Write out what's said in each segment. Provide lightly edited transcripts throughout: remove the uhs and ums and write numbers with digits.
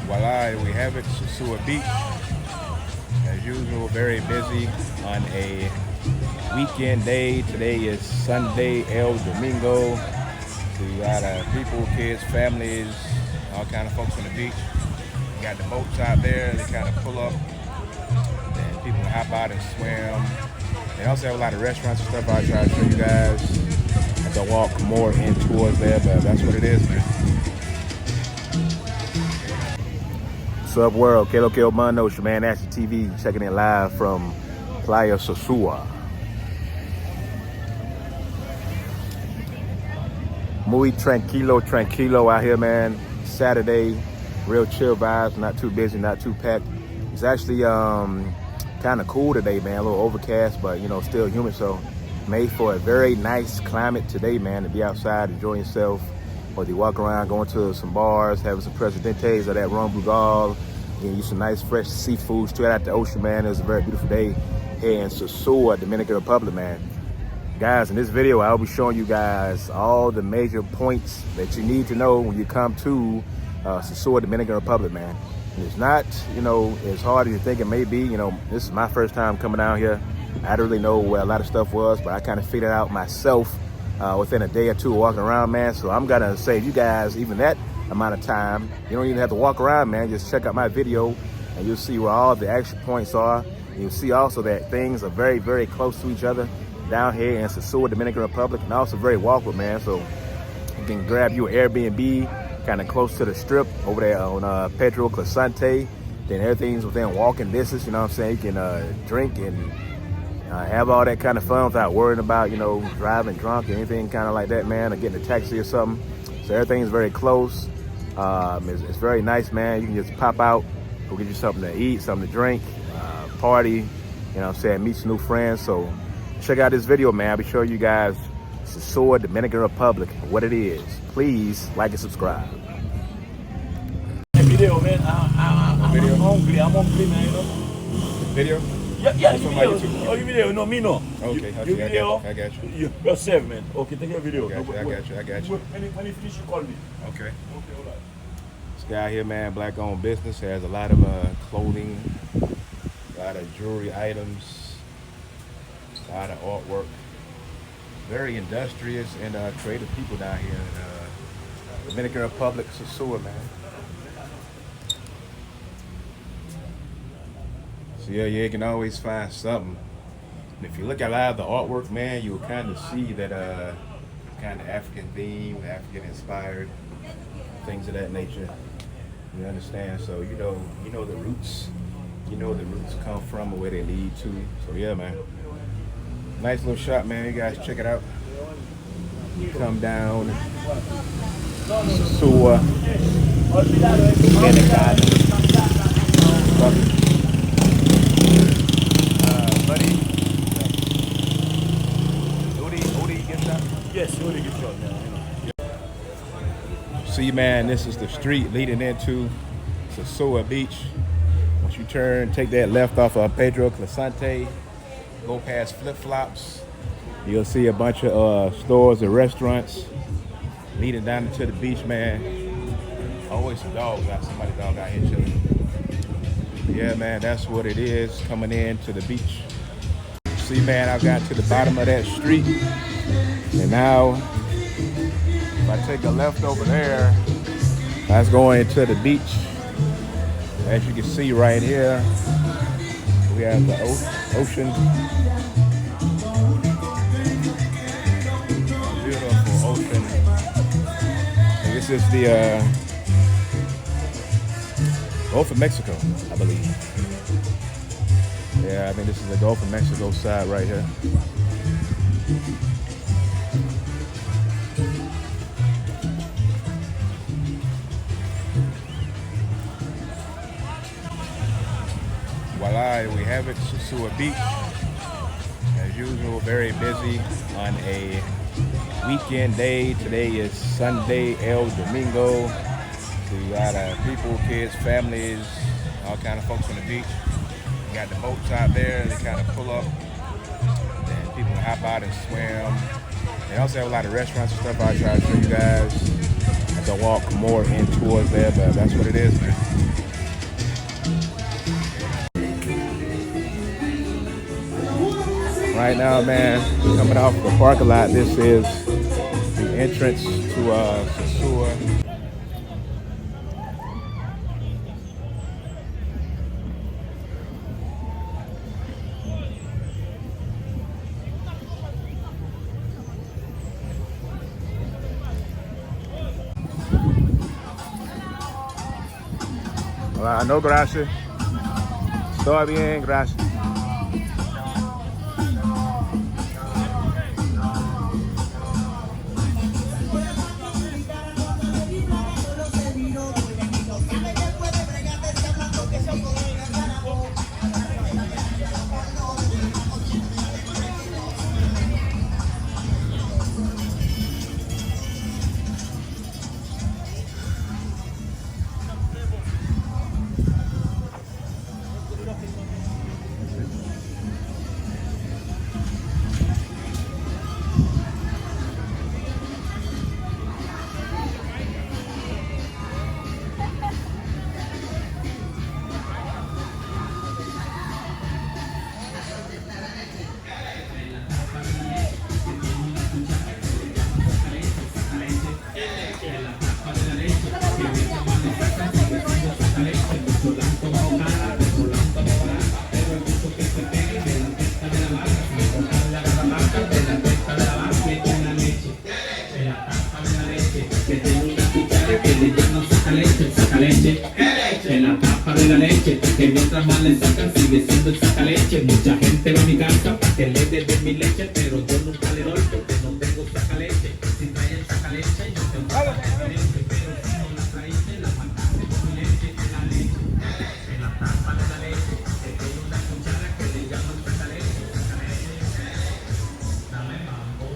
Voila, we have it, Sosua Beach. As usual, very busy on a weekend day. Today is Sunday, El Domingo. So you got people, kids, families, all kind of folks on the beach. You got the boats out there, they kind of pull up. And people can hop out and swim. They also have a lot of restaurants and stuff I'll try to show you guys as I walk more in towards there, but that's what it is, man. What's up, world? Que lo que mando, it's your man, Ashley TV, checking in live from Playa Sosua. Muy tranquilo out here, man. Saturday, real chill vibes, not too busy, not too packed. It's actually kind of cool today, man. A little overcast, but you know, still humid, so made for a very nice climate today, man, to be outside, enjoying yourself, or you walk around, going to some bars, having some Presidentes or that rum brugal, getting you some nice fresh seafood straight out the ocean, man. It was a very beautiful day here in Sosua, Dominican Republic, man. Guys, in this video, I'll be showing you guys all the major points that you need to know when you come to Sosua, Dominican Republic, man. And it's not, you know, as hard as you think it may be. You know, this is my first time coming down here. I didn't really know where a lot of stuff was, but I kind of figured it out myself within a day or two walking around, man. So I'm gonna save you guys even that amount of time. You don't even have to walk around, man. Just check out my video and you'll see where all the action points are. And you'll see also that things are very, very close to each other down here in Sosua, Dominican Republic, and also very walkable, man. So you can grab you an Airbnb kind of close to the strip over there on Pedro Clisante. Then everything's within walking distance, you know what I'm saying? You can drink and have all that kind of fun without worrying about, you know, driving drunk or anything kind of like that, man, or getting a taxi or something. So everything's very close. It's very nice, man. You can just pop out, go get you something to eat, something to drink, party, you know what I'm saying, meet some new friends. So check out this video, man. I'll be showing you guys Sosua, Dominican Republic, what it is. Please like and subscribe. Video, man. I'm hungry, man, you know. Video? Yeah, video. Oh, you video? No, me no. Okay, you video. I got you. Yourself, man. Okay, take your video. I got you. When you finish, you call me. Okay. Okay, all right. This guy here, man, black-owned business, has a lot of clothing, a lot of jewelry items, a lot of artwork. Very industrious and creative people down here in Dominican Republic, Sosua, man. So yeah, you can always find something. And if you look at a lot of the artwork, man, you'll kind of see that kind of African theme, African inspired, things of that nature. You understand? So you know the roots. You know where the roots come from or where they lead to. So yeah, man. Nice little shop, man. You guys check it out. You come down Sosua Dominican. Buddy. Odie gets shot? Yes, Odie gets shot, man. See, man, this is the street leading into Sosua Beach. Once you turn, take that left off of Pedro Clisante, go past flip-flops, you'll see a bunch of stores and restaurants leading down into the beach, man. Always some dogs out, somebody's dog out here chilling. Yeah, man, that's what it is, coming in to the beach. See, man, I've got to the bottom of that street, and now if I take a left over there, that's going to the beach. As you can see right here, we have the ocean. Beautiful ocean. And this is the Gulf of Mexico, I believe. Yeah, I think this is the Gulf of Mexico side right here. Voila, we have it, Sosua Beach. As usual, very busy on a weekend day. Today is Sunday, El Domingo. So you got people, kids, families, all kind of folks on the beach. You got the boats out there, they kind of pull up. And people can hop out and swim. They also have a lot of restaurants and stuff I'll try to show you guys as I walk more in towards there, but that's what it is, man. Right now, man, coming off the parking lot. This is the entrance to Sosua. No, gracias. Todo bien, gracias. En la tapa de la leche, que mientras más le sacan sigue siendo el sacaleche. Mucha gente va a mi casa para que le dé de mi leche, pero yo nunca le doy porque no tengo sacaleche. Si trae el sacaleche, yo tengo sacaleche, pero si no la traíste, la mataste con mi leche en la leche. En la tapa de la leche, que tiene una cuchara que le llaman sacaleche. Sacaleche, dame mambo.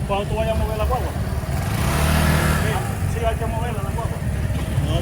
¿Cuándo tú vayas a mover la guagua? Sí, hay que moverla la guagua. No,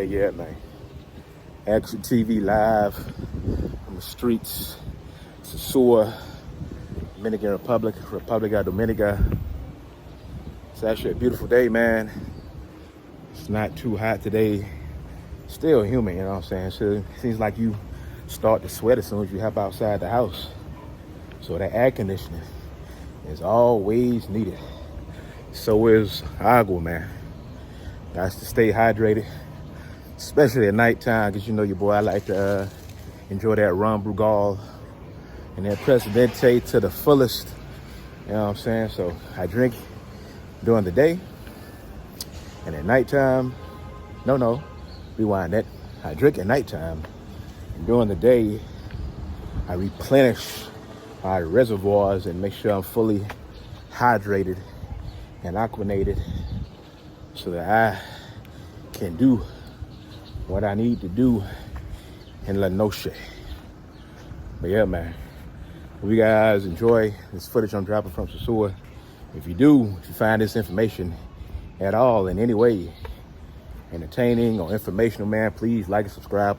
Yeah, man. Action TV live on the streets, Sosua, Dominican Republic, Republica Dominica. It's actually a beautiful day, man. It's not too hot today. Still humid, you know what I'm saying? So it seems like you start to sweat as soon as you hop outside the house. So that air conditioning is always needed. So is agua, man. Got to stay hydrated, especially at nighttime, because you know your boy, I like to enjoy that rum brugal and that Presidente to the fullest. You know what I'm saying? So I drink during the day, and at nighttime, rewind that. I drink at nighttime, and during the day, I replenish my reservoirs and make sure I'm fully hydrated and aquinated so that I can do what I need to do in La Noche. But yeah, man, if you guys enjoy this footage I'm dropping from Sosua, if you find this information at all in any way entertaining or informational, man, please like and subscribe,